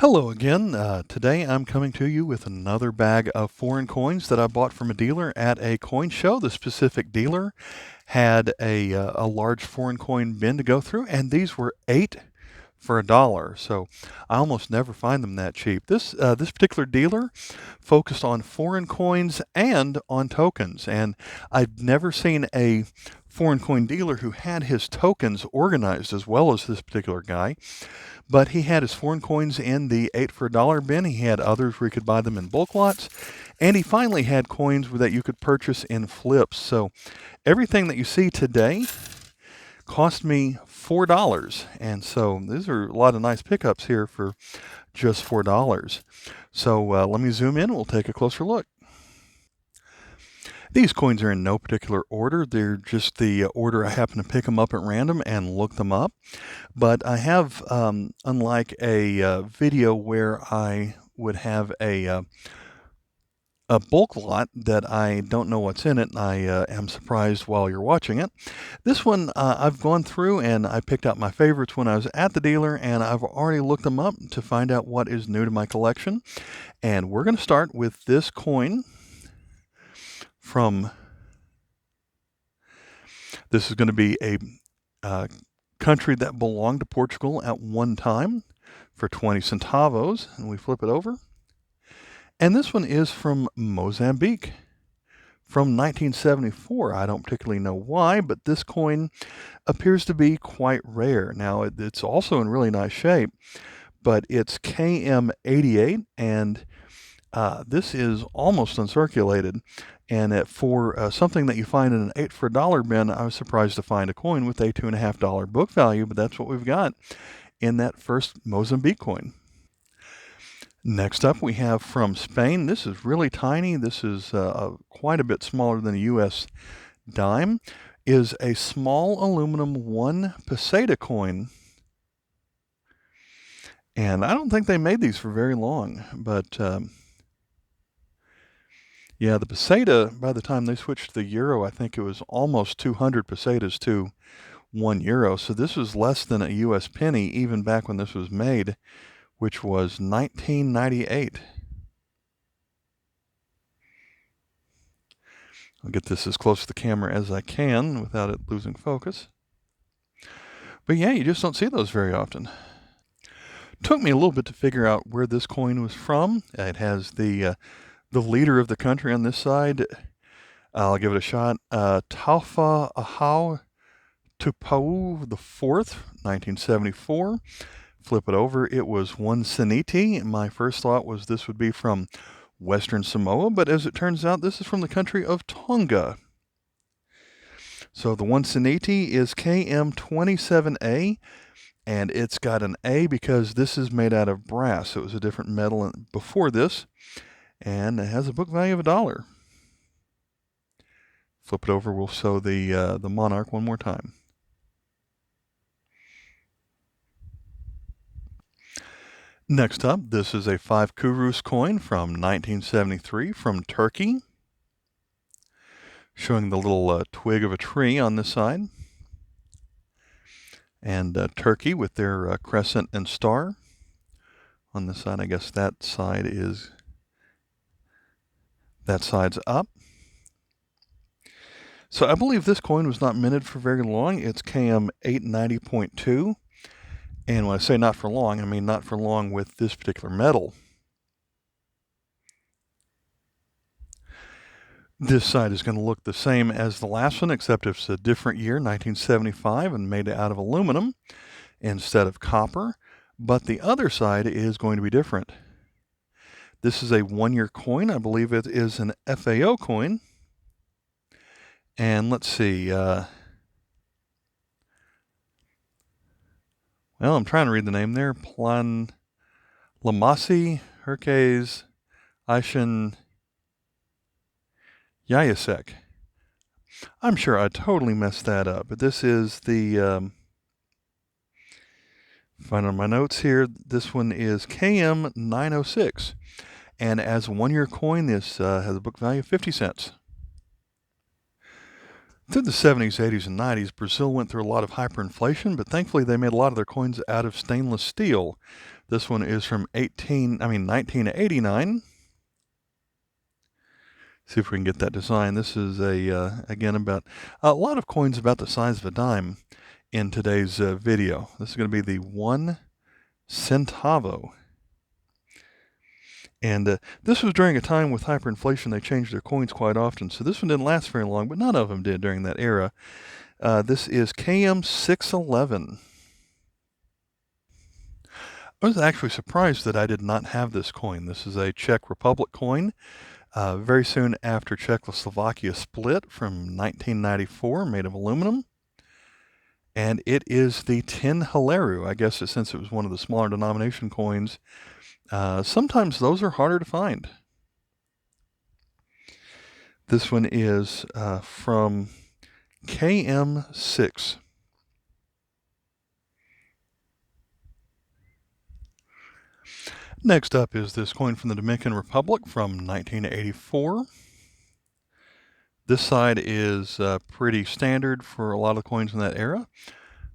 Hello again. Today I'm coming to you with another bag of foreign coins that I bought from a dealer at a coin show. The specific dealer had a large foreign coin bin to go through, and these were 8 for $1. So I almost never find them that cheap. This particular dealer focused on foreign coins and on tokens, and I've never seen a foreign coin dealer who had his tokens organized as well as this particular guy. But he had his foreign coins in the 8 for $1 bin. He had others where you could buy them in bulk lots. And he finally had coins that you could purchase in flips. So everything that you see today cost me $4. And so these are a lot of nice pickups here for just $4. So let me zoom in. We'll take a closer look. These coins are in no particular order. They're just the order I happen to pick them up at random and look them up. But I have, unlike a video where I would have a bulk lot that I don't know what's in it, and I am surprised while you're watching it. This one I've gone through and I picked out my favorites when I was at the dealer, and I've already looked them up to find out what is new to my collection. And we're going to start with this coin from, this is going to be a country that belonged to Portugal at one time for 20 centavos, and we flip it over. And this one is from Mozambique from 1974. I don't particularly know why, but this coin appears to be quite rare. Now, it's also in really nice shape, but it's KM88, and this is almost uncirculated. And for something that you find in an 8 for $1 bin, I was surprised to find a coin with a $2.50 book value, but that's what we've got in that first Mozambique coin. Next up, we have from Spain. This is really tiny. This is quite a bit smaller than a U.S. dime. Is a small aluminum 1 peseta coin. And I don't think they made these for very long, but yeah, the peseta, by the time they switched to the euro, I think it was almost 200 pesetas to 1 euro. So this was less than a U.S. penny even back when this was made, which was 1998. I'll get this as close to the camera as I can without it losing focus. But yeah, you just don't see those very often. Took me a little bit to figure out where this coin was from. It has the leader of the country on this side. I'll give it a shot. Taufa Ahau Tupau IV, 1974. Flip it over. It was 1 Seniti. My first thought was this would be from Western Samoa, but as it turns out, this is from the country of Tonga. So the 1 Seniti is KM27A, and it's got an A because this is made out of brass. It was a different metal before this, and it has a book value of $1. Flip it over. We'll show the monarch one more time. Next up, this is a 5 kuruş coin from 1973 from Turkey, showing the little twig of a tree on this side. And Turkey with their crescent and star on this side. I guess that side's up. So I believe this coin was not minted for very long. It's KM 890.2. And when I say not for long, I mean not for long with this particular metal. This side is going to look the same as the last one, except it's a different year, 1975, and made out of aluminum instead of copper. But the other side is going to be different. This is a 1-year coin. I believe it is an FAO coin. And let's see. Well, I'm trying to read the name there. Plan Lamasi Herkes Aishin Yayasek. I'm sure I totally messed that up, but this is the, find on my notes here, this one is KM 906. And as a 1-year coin, this has a book value of 50 cents. Through the 70s, 80s, and 90s, Brazil went through a lot of hyperinflation, but thankfully they made a lot of their coins out of stainless steel. This one is from 1989. See if we can get that design. This is again about a lot of coins about the size of a dime in today's video. This is going to be the 1 centavo. And this was during a time with hyperinflation. They changed their coins quite often, so this one didn't last very long, but none of them did during that era. This is KM 611. I was actually surprised that I did not have this coin. This is a Czech Republic coin. Very soon after Czechoslovakia split from 1994, made of aluminum. And it is the 10 Haleru. I guess since it was one of the smaller denomination coins, sometimes those are harder to find. This one is from KM6. Next up is this coin from the Dominican Republic from 1984. This side is pretty standard for a lot of the coins in that era,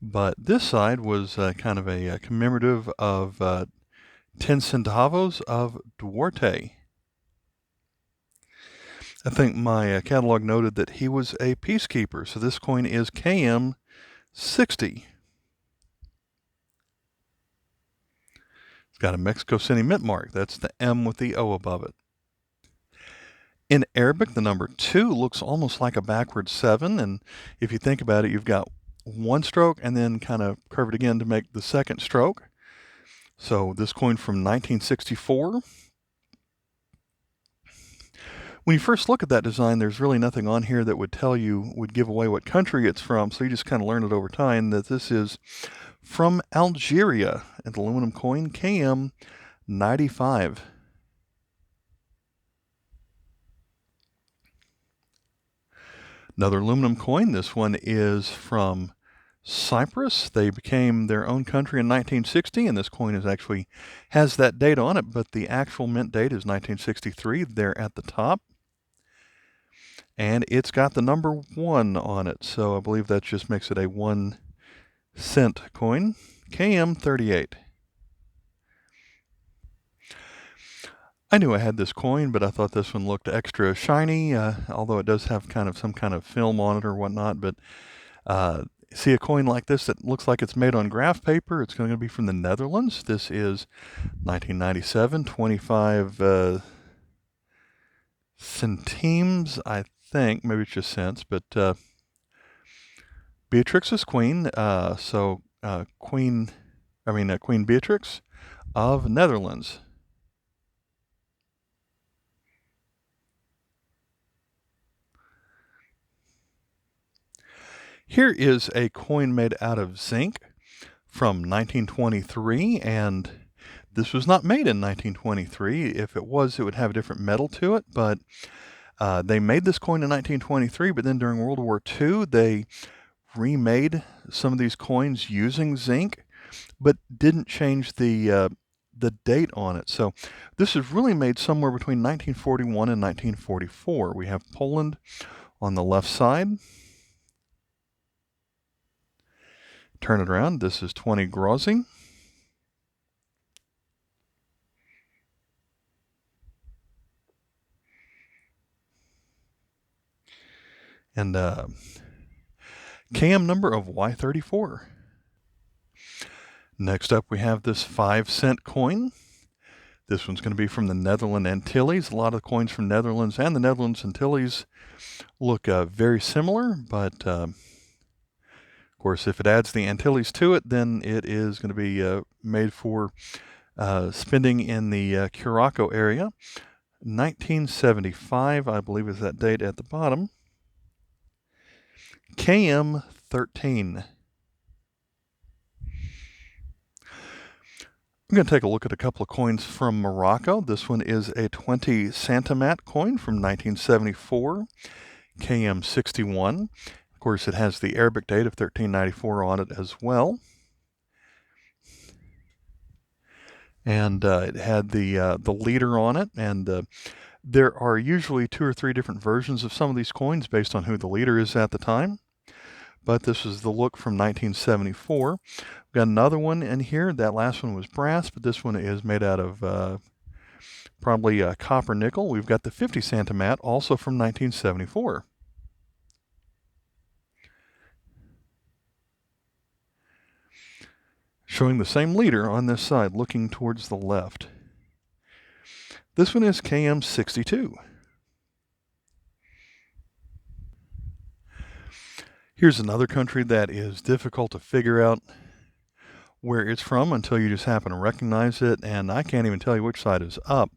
but this side was kind of a commemorative of 10 centavos of Duarte. I think my catalog noted that he was a peacekeeper, so this coin is KM 60. It's got a Mexico City mint mark. That's the M with the O above it. In Arabic, the number 2 looks almost like a backward 7, and if you think about it, you've got one stroke and then kind of curve it again to make the second stroke. So this coin from 1964. When you first look at that design, there's really nothing on here that would give away what country it's from, so you just kind of learn it over time that this is from Algeria, an aluminum coin, KM 95. Another aluminum coin. This one is from Cyprus. They became their own country in 1960, and this coin has that date on it, but the actual mint date is 1963 there at the top. And it's got the number 1 on it, so I believe that just makes it a 1 cent coin, KM 38. I knew I had this coin, but I thought this one looked extra shiny, although it does have some kind of film on it or whatnot. But see a coin like this that looks like it's made on graph paper. It's going to be from the Netherlands. This is 1997, 25 centimes, I think. Maybe it's just cents, but Beatrix's queen. Queen Beatrix of Netherlands. Here is a coin made out of zinc from 1923, and this was not made in 1923. If it was, it would have a different metal to it, but they made this coin in 1923, but then during World War II, they remade some of these coins using zinc, but didn't change the date on it. So this is really made somewhere between 1941 and 1944. We have Poland on the left side. Turn it around. This is 20 groszy. And KM number of Y34. Next up, we have this 5-cent coin. This one's going to be from the Netherland Antilles. A lot of the coins from Netherlands and the Netherlands Antilles look very similar, but of course, if it adds the Antilles to it, then it is going to be made for spending in the Morocco area. 1975, I believe, is that date at the bottom. KM 13. I'm going to take a look at a couple of coins from Morocco. This one is a 20 centimat coin from 1974, KM 61. Of course, it has the Arabic date of 1394 on it as well. And it had the leader on it, and There are usually 2 or 3 different versions of some of these coins based on who the leader is at the time. But this is the look from 1974. We've got another one in here. That last one was brass, but this one is made out of probably copper nickel. We've got the 50 centimat, also from 1974. Showing the same leader on this side, looking towards the left. This one is KM62. Here's another country that is difficult to figure out where it's from until you just happen to recognize it, and I can't even tell you which side is up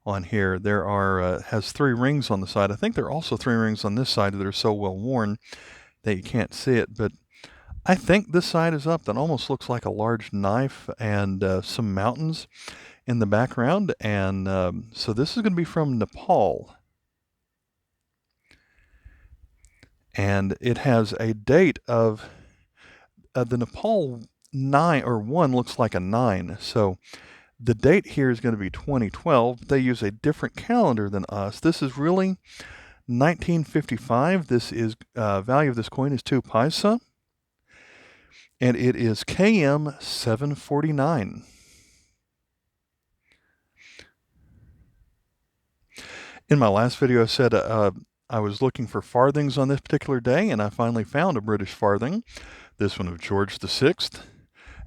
on here. There are has 3 rings on the side. I think there are also 3 rings on this side that are so well worn that you can't see it, but I think this side is up. That almost looks like a large knife and some mountains in the background, and so this is going to be from Nepal. And it has a date of the Nepal 9 or 1 looks like a 9. So the date here is going to be 2012. They use a different calendar than us. This is really 1955. This is value of this coin is 2 paisa. And it is KM 749. In my last video, I said I was looking for farthings on this particular day, and I finally found a British farthing. This one of George VI.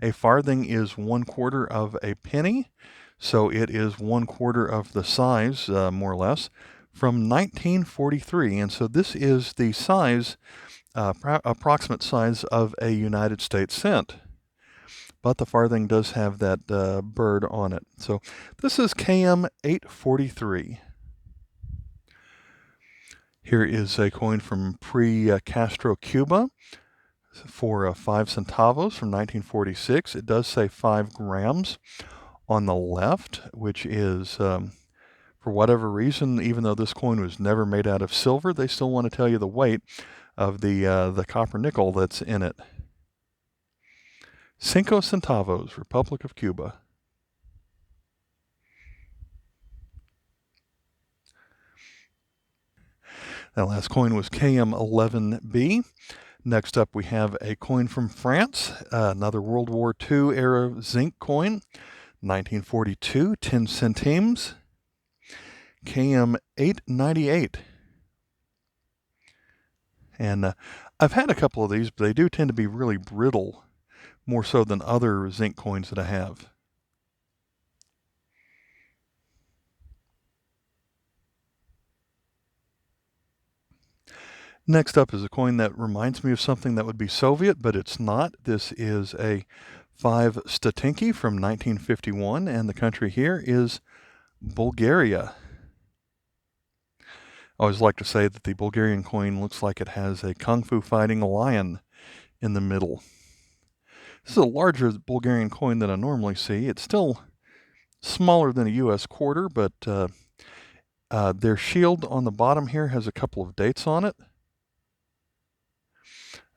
A farthing is 1/4 of a penny, so it is 1/4 of the size, more or less, from 1943. And so this is the size, approximate size of a United States cent. But the farthing does have that bird on it. So this is KM 843. Here is a coin from pre-Castro Cuba for 5 centavos from 1946. It does say 5 grams on the left, which is, for whatever reason, even though this coin was never made out of silver, they still want to tell you the weight of the copper nickel that's in it. 5 centavos, Republic of Cuba. That last coin was KM11B. Next up, we have a coin from France, another World War II era zinc coin, 1942, 10 centimes, KM898. And I've had a couple of these, but they do tend to be really brittle, more so than other zinc coins that I have. Next up is a coin that reminds me of something that would be Soviet, but it's not. This is a 5 statinki from 1951, and the country here is Bulgaria. I always like to say that the Bulgarian coin looks like it has a kung fu fighting lion in the middle. This is a larger Bulgarian coin than I normally see. It's still smaller than a U.S. quarter, but their shield on the bottom here has a couple of dates on it.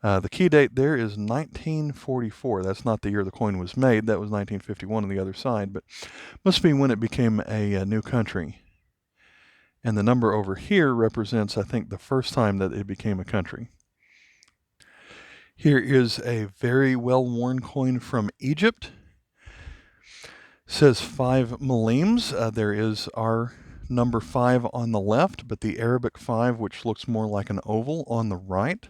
The key date there is 1944. That's not the year the coin was made. That was 1951 on the other side, but must be when it became a new country. And the number over here represents, I think, the first time that it became a country. Here is a very well-worn coin from Egypt. It says 5 millimes. There is our number 5 on the left, but the Arabic 5, which looks more like an oval, on the right.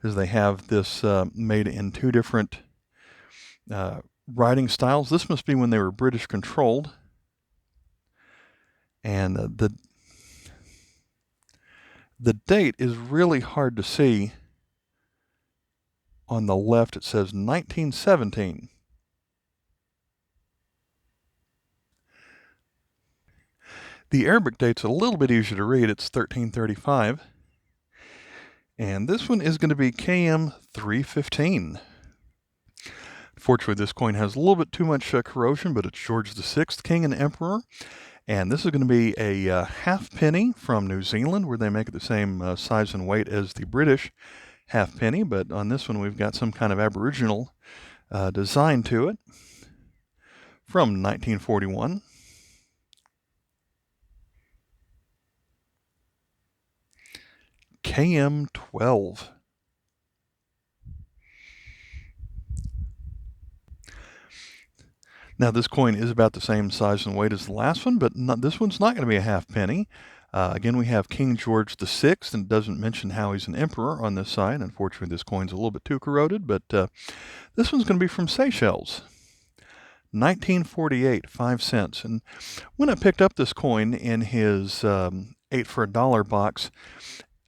As they have this made in 2 different writing styles. This must be when they were British controlled. And the date is really hard to see. On the left it says 1917. The Arabic date's a little bit easier to read. It's 1335. And this one is going to be KM 315. Fortunately, this coin has a little bit too much corrosion, but it's George VI, King and Emperor. And this is going to be a halfpenny from New Zealand, where they make it the same size and weight as the British halfpenny. But on this one, we've got some kind of Aboriginal design to it from 1941. KM12. Now this coin is about the same size and weight as the last one, but this one's not going to be a half penny. Again, we have King George VI, and it doesn't mention how he's an emperor on this side. Unfortunately, this coin's a little bit too corroded, but this one's going to be from Seychelles. 1948, 5 cents. And when I picked up this coin in his 8 for $1 box,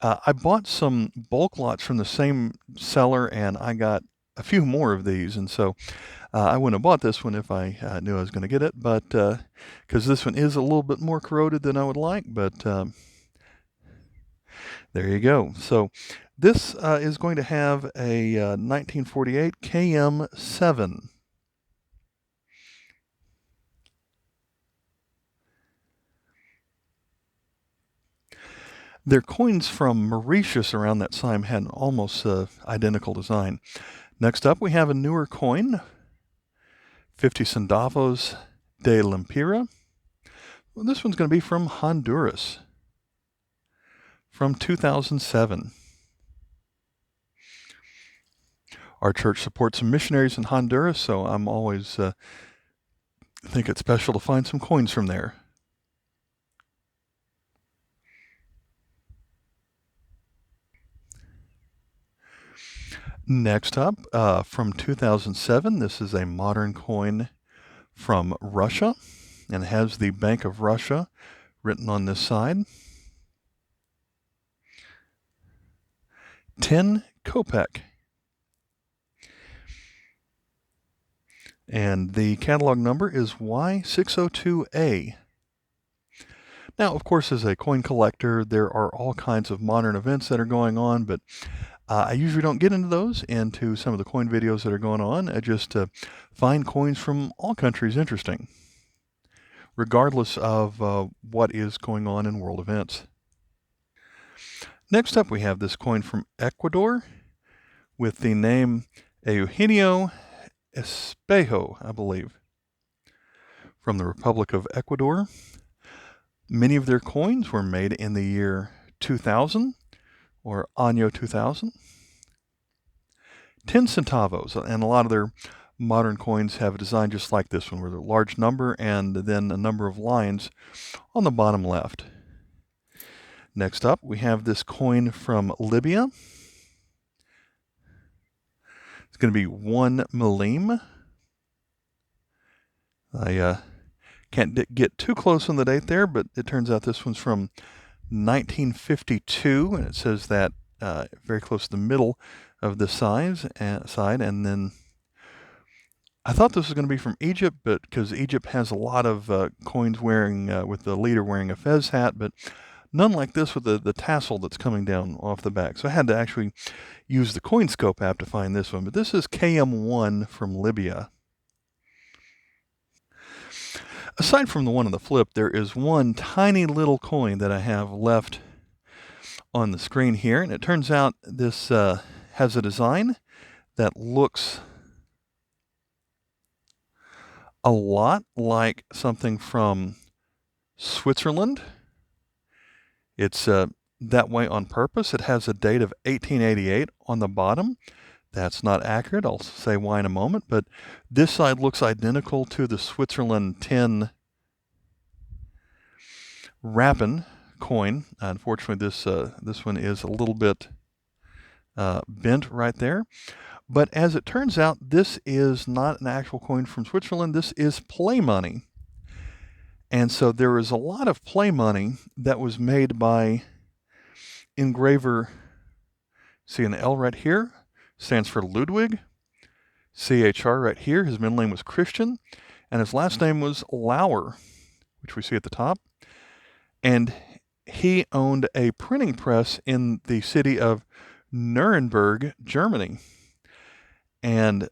I bought some bulk lots from the same seller, and I got a few more of these. And so I wouldn't have bought this one if I knew I was going to get it, but because this one is a little bit more corroded than I would like, but there you go. So this is going to have a 1948 KM7. Their coins from Mauritius around that time had an almost identical design. Next up, we have a newer coin, 50 Centavos de Lempira. Well, this one's going to be from Honduras, from 2007. Our church supports some missionaries in Honduras, so I'm always think it's special to find some coins from there. Next up, from 2007, this is a modern coin from Russia, and has the Bank of Russia written on this side. 10 kopeck. And the catalog number is Y602A. Now, of course, as a coin collector, there are all kinds of modern events that are going on, but I usually don't get into those, into some of the coin videos that are going on. I just find coins from all countries interesting, regardless of what is going on in world events. Next up, we have this coin from Ecuador with the name Eugenio Espejo, I believe, from the Republic of Ecuador. Many of their coins were made in the year 2000, or Año 2000. 10 centavos, and a lot of their modern coins have a design just like this one, where they're a large number and then a number of lines on the bottom left. Next up, we have this coin from Libya. It's going to be 1 millim. I can't get too close on the date there, but it turns out this one's from 1952, and it says that very close to the middle of the side. And then I thought this was going to be from Egypt, but because Egypt has a lot of coins wearing with the leader wearing a fez hat, but none like this with the tassel that's coming down off the back. So I had to actually use the CoinScope app to find this one. But this is KM1 from Libya. Aside from the one on the flip, there is one tiny little coin that I have left on the screen here. And it turns out this has a design that looks a lot like something from Switzerland. It's that way on purpose. It has a date of 1888 on the bottom. That's not accurate. I'll say why in a moment. But this side looks identical to the Switzerland 10 Rappen coin. Unfortunately, this one is a little bit bent right there. But as it turns out, this is not an actual coin from Switzerland. This is play money. And so there is a lot of play money that was made by engraver. See an L right here, stands for Ludwig. CHR right here, his middle name was Christian, and his last name was Lauer, which we see at the top. And he owned a printing press in the city of Nuremberg, Germany. And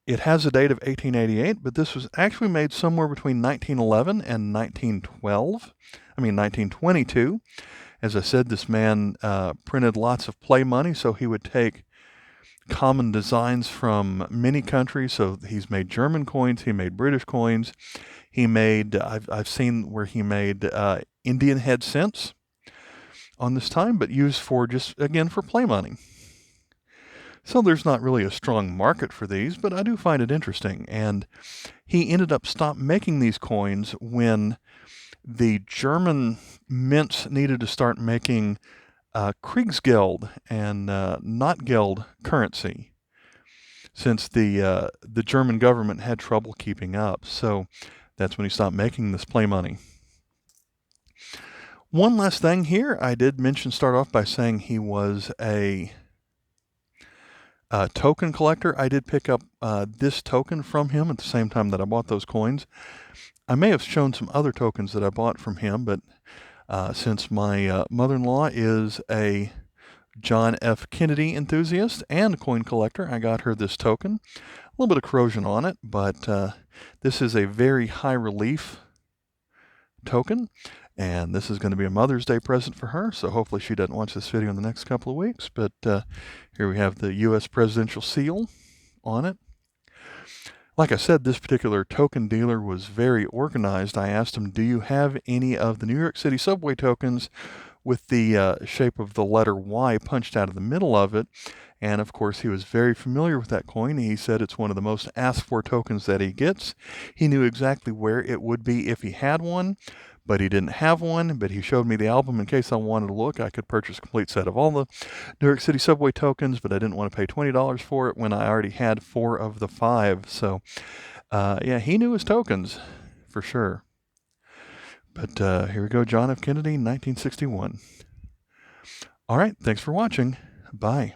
it has a date of 1888, but this was actually made somewhere between 1911 and 1922. As I said, this man printed lots of play money, so he would take common designs from many countries. So he's made German coins, he made British coins, he made, I've seen where he made Indian head cents on this time, but used for just, again, for play money. So there's not really a strong market for these, but I do find it interesting. And he ended up stopped making these coins when the German mints needed to start making Kriegsgeld and not Geld currency, since the German government had trouble keeping up. So that's when he stopped making this play money. One last thing here, I did start off by saying he was a token collector. I did pick up this token from him at the same time that I bought those coins. I may have shown some other tokens that I bought from him, but since my mother-in-law is a John F. Kennedy enthusiast and a coin collector, I got her this token. A little bit of corrosion on it, but this is a very high relief token, and this is going to be a Mother's Day present for her, so hopefully she doesn't watch this video in the next couple of weeks. But here we have the U.S. presidential seal on it. Like I said, this particular token dealer was very organized. I asked him, do you have any of the New York City subway tokens with the shape of the letter Y punched out of the middle of it? And of course, he was very familiar with that coin. He said it's one of the most asked for tokens that he gets. He knew exactly where it would be if he had one, but he didn't have one. But he showed me the album in case I wanted to look. I could purchase a complete set of all the New York City subway tokens, but I didn't want to pay $20 for it when I already had 4 of the 5. So yeah, he knew his tokens for sure. But here we go, John F. Kennedy, 1961. All right, thanks for watching. Bye.